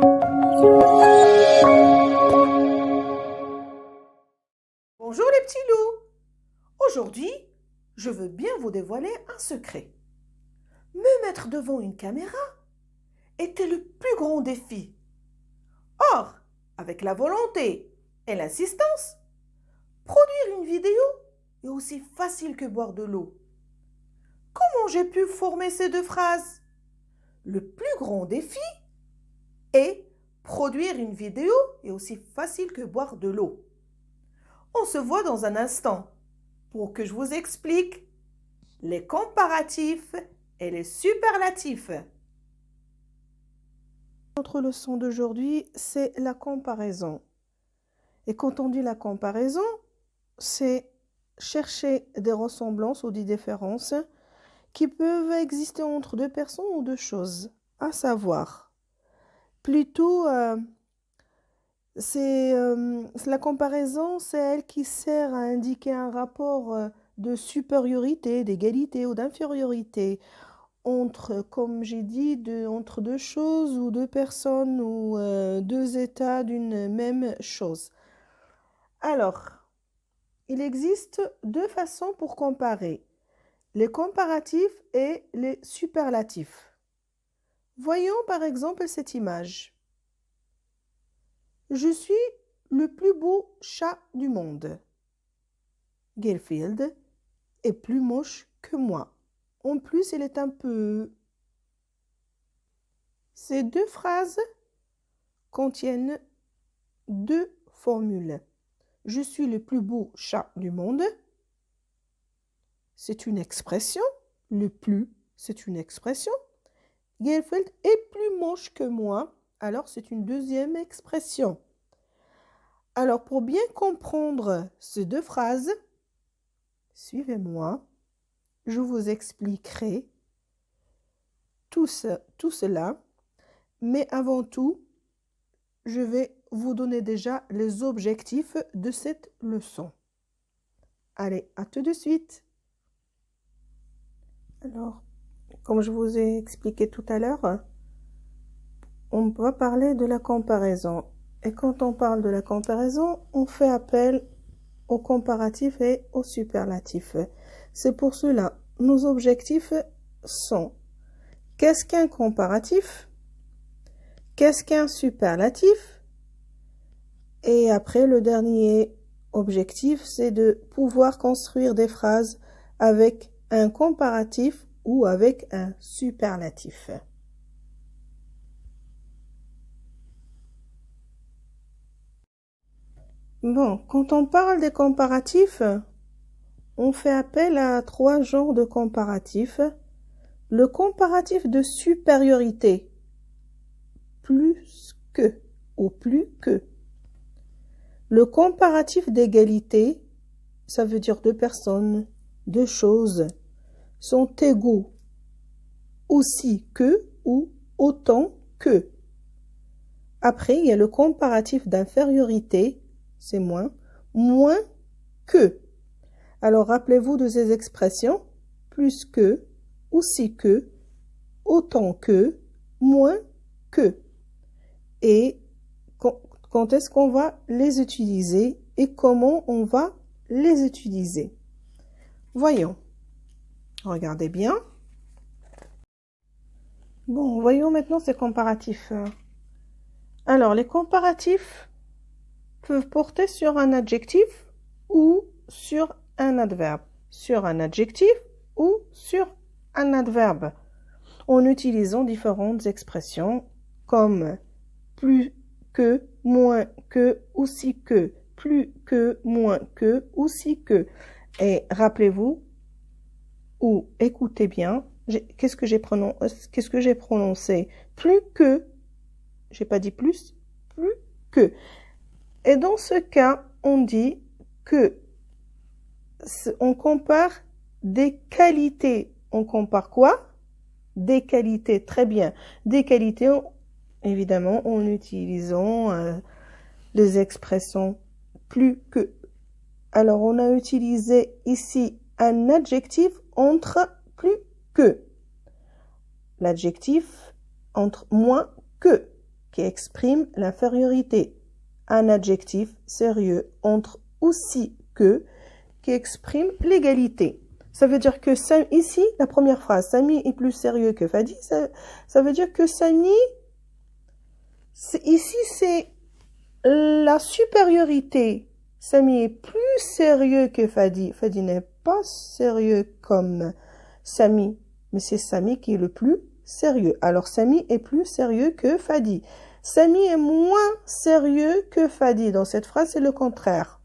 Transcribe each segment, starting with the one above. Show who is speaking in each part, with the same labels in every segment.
Speaker 1: Bonjour les petits loups. Aujourd'hui, je veux bien vous dévoiler un secret. Me mettre devant une caméra était le plus grand défi. Or, avec la volonté et l'insistance, produire une vidéo est aussi facile que boire de l'eau. Comment j'ai pu former ces deux phrases? Le plus grand défi est produire une vidéo est aussi facile que boire de l'eau. On se voit dans un instant pour que je vous explique les comparatifs et les superlatifs. Notre leçon d'aujourd'hui, c'est la comparaison. Et quand on dit la comparaison, c'est chercher des ressemblances ou des différences qui peuvent exister entre deux personnes ou deux choses, à savoir, plutôt, la comparaison, c'est elle qui sert à indiquer un rapport de supériorité, d'égalité ou d'infériorité entre, comme j'ai dit, entre deux choses ou deux personnes ou deux états d'une même chose. Alors, il existe deux façons pour comparer, les comparatifs et les superlatifs. Voyons par exemple cette image. Je suis le plus beau chat du monde. Garfield est plus moche que moi. En plus, il est un peu... Ces deux phrases contiennent deux formules. Je suis le plus beau chat du monde. C'est une expression. Le plus, c'est une expression. Garfield est plus moche que moi. Alors, c'est une deuxième expression. Alors, pour bien comprendre ces deux phrases, suivez-moi. Je vous expliquerai tout cela. Mais avant tout, je vais vous donner déjà les objectifs de cette leçon. Allez, à tout de suite. Alors, comme je vous ai expliqué tout à l'heure, on va parler de la comparaison. Et quand on parle de la comparaison, on fait appel au comparatif et au superlatif. C'est pour cela, nos objectifs sont: qu'est-ce qu'un comparatif? Qu'est-ce qu'un superlatif? Et après, le dernier objectif, c'est de pouvoir construire des phrases avec un comparatif ou avec un superlatif. Bon, quand on parle des comparatifs, on fait appel à trois genres de comparatifs. Le comparatif de supériorité, plus que ou plus que. Le comparatif d'égalité, ça veut dire deux personnes, deux choses, sont égaux, aussi que ou autant que. Après, il y a le comparatif d'infériorité, c'est moins, moins que. Alors, rappelez-vous de ces expressions, plus que, aussi que, autant que, moins que. Et quand est-ce qu'on va les utiliser et comment on va les utiliser? Voyons. Regardez bien. Bon, voyons maintenant ces comparatifs. Alors, les comparatifs peuvent porter sur un adjectif ou sur un adverbe. Sur un adjectif ou sur un adverbe. En utilisant différentes expressions comme plus que, moins que, aussi que, plus que, moins que, aussi que. Et rappelez-vous, ou écoutez bien, qu'est-ce que j'ai prononcé? Plus que, j'ai pas dit plus que. Et dans ce cas, on dit que on compare des qualités. On compare quoi? Des qualités, très bien. Des qualités, évidemment, en utilisant les expressions plus que. Alors, on a utilisé ici un adjectif entre plus que. L'adjectif entre moins que, qui exprime l'infériorité. Un adjectif sérieux entre aussi que qui exprime l'égalité. Ça veut dire que ici, la première phrase, Sami est plus sérieux que Fadi, ça veut dire que Sami, ici c'est la supériorité. Sami est plus sérieux que Fadi. Fadi n'est pas sérieux comme Sami, mais c'est Sami qui est le plus sérieux. Alors Sami est plus sérieux que Fadi. Sami est moins sérieux que Fadi. Dans cette phrase, c'est le contraire.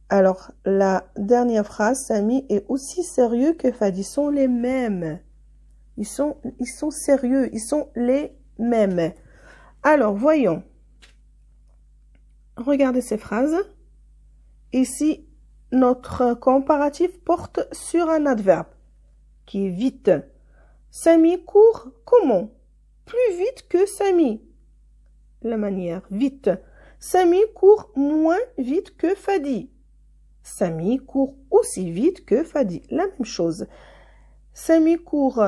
Speaker 1: Alors, la dernière phrase, Sami est aussi sérieux que Fadi. Ils sont les mêmes. Ils sont sérieux. Ils sont les mêmes. Alors, voyons. Regardez ces phrases. Ici, notre comparatif porte sur un adverbe qui est vite. Sami court comment? Plus vite que Sami. La manière, vite. Sami court moins vite que Fadi. Sami court aussi vite que Fadi. La même chose. Sami court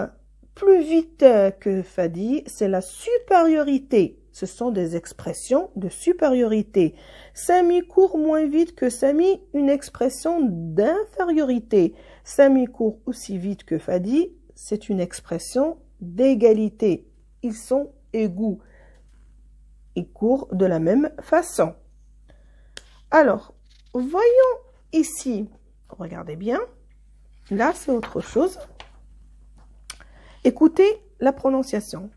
Speaker 1: plus vite que Fadi, c'est la supériorité. Ce sont des expressions de supériorité. Sami court moins vite que Sami, une expression d'infériorité. Sami court aussi vite que Fadi, c'est une expression d'égalité. Ils sont égaux. Ils courent de la même façon. Alors, voyons ici, regardez bien, là c'est autre chose. Écoutez la prononciation.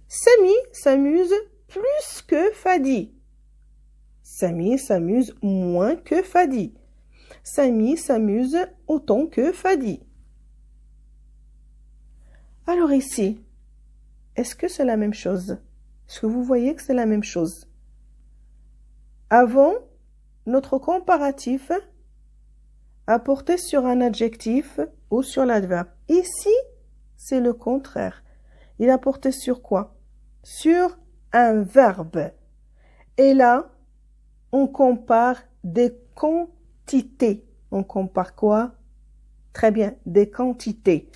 Speaker 1: Sami s'amuse plus que Fadi. Sami s'amuse moins que Fadi. Sami s'amuse autant que Fadi. Alors ici, est-ce que c'est la même chose? Est-ce que vous voyez que c'est la même chose? Avant, notre comparatif a porté sur un adjectif ou sur l'adverbe. Ici, c'est le contraire. Il a porté sur quoi? Sur un verbe. Et là, on compare des quantités. On compare quoi? Très bien, des quantités.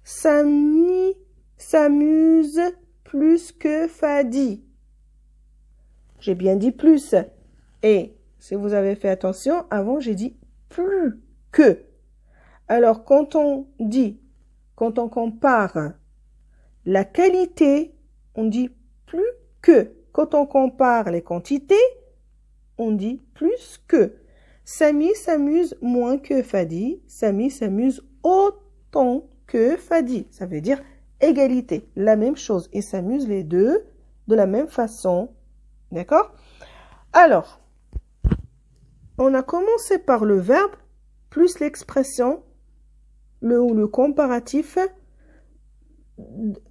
Speaker 1: Sami s'amuse plus que Fadi. J'ai bien dit plus. Et si vous avez fait attention, avant j'ai dit plus que. Alors quand on compare la qualité, on dit plus que. Quand on compare les quantités, on dit plus que. Sami s'amuse moins que Fadi. Sami s'amuse autant que Fadi. Ça veut dire égalité, la même chose. Ils s'amusent les deux de la même façon. D'accord? Alors, on a commencé par le verbe plus l'expression ou le comparatif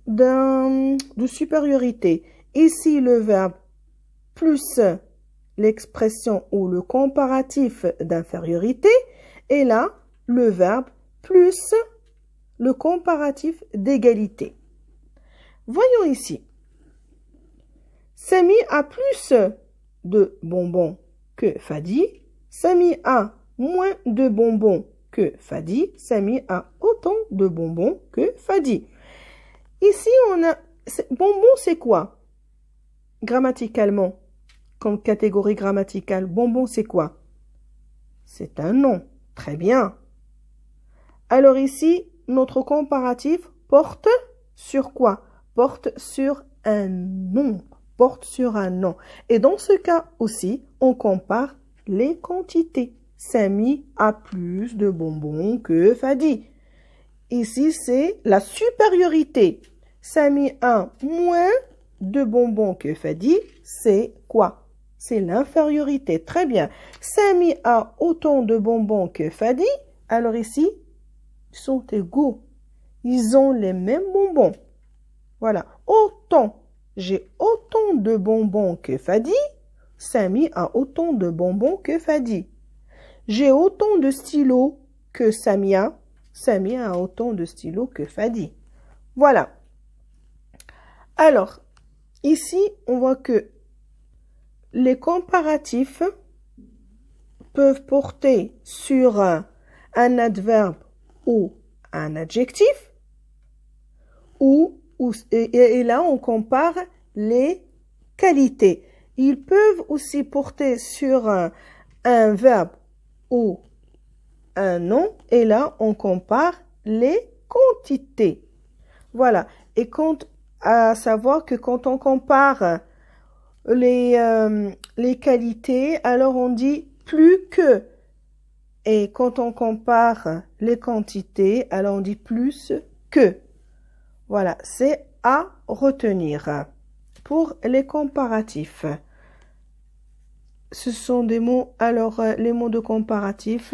Speaker 1: de supériorité. Ici, le verbe plus l'expression ou le comparatif d'infériorité. Et là, le verbe plus le comparatif d'égalité. Voyons ici. Sami a plus de bonbons que Fadi. Sami a moins de bonbons que Fadi. Sami a autant de bonbons que Fadi. Ici, on a... Bonbon, c'est quoi? Grammaticalement, comme catégorie grammaticale, bonbon, c'est quoi? C'est un nom. Très bien. Alors ici, notre comparatif porte sur quoi? Porte sur un nom. Porte sur un nom. Et dans ce cas aussi, on compare les quantités. Sami a plus de bonbons que Fadi. Ici, c'est la supériorité. Sami a moins de bonbons que Fadi. C'est quoi? C'est l'infériorité. Très bien. Sami a autant de bonbons que Fadi. Alors ici, ils sont égaux. Ils ont les mêmes bonbons. Voilà. Autant. J'ai autant de bonbons que Fadi. Sami a autant de bonbons que Fadi. J'ai autant de stylos que Samia. Samia a autant de stylos que Fadi. Voilà. Alors, ici, on voit que les comparatifs peuvent porter sur un adverbe ou un adjectif, ou et là, on compare les qualités. Ils peuvent aussi porter sur un verbe ou un nom. Et là, on compare les quantités. Voilà. Et à savoir que quand on compare les qualités, alors on dit plus que. Et quand on compare les quantités, alors on dit plus que. Voilà, c'est à retenir pour les comparatifs. Ce sont des mots, alors les mots de comparatif,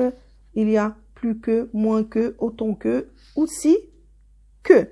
Speaker 1: il y a plus que, moins que, autant que, aussi que.